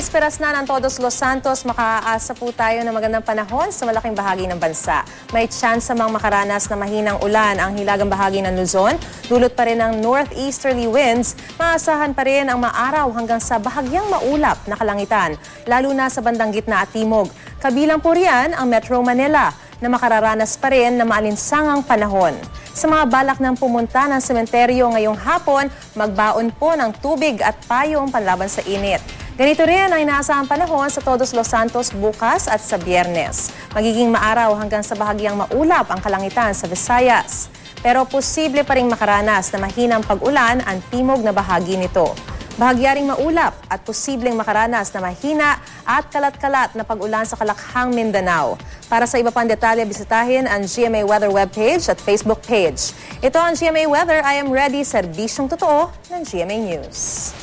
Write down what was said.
Bisperas na ng Todos Los Santos, makaaasa po tayo ng magandang panahon sa malaking bahagi ng bansa. May chance mang makaranas na mahinang ulan ang hilagang bahagi ng Luzon. Dulot pa rin ng northeasterly winds. Maasahan pa rin ang maaraw hanggang sa bahagyang maulap na kalangitan, lalo na sa bandang gitna at timog. Kabilang po riyan ang Metro Manila na makararanas pa rin na maalinsangang panahon. Sa mga balak ng pumunta ng sementeryo ngayong hapon, magbaon po ng tubig at payong panlaban sa init. Ganito rin ang inaasahang panahon sa Todos Los Santos bukas at sa Biyernes. Magiging maaraw hanggang sa bahagyang maulap ang kalangitan sa Visayas. Pero posible pa rin makaranas na mahinang pag-ulan ang timog na bahagi nito. Bahagyaring maulap at posibleng makaranas na mahina at kalat-kalat na pag-ulan sa Kalakhang, Mindanao. Para sa iba pang detalye, bisitahin ang GMA Weather webpage at Facebook page. Ito ang GMA Weather. I am ready, serbisyong totoo ng GMA News.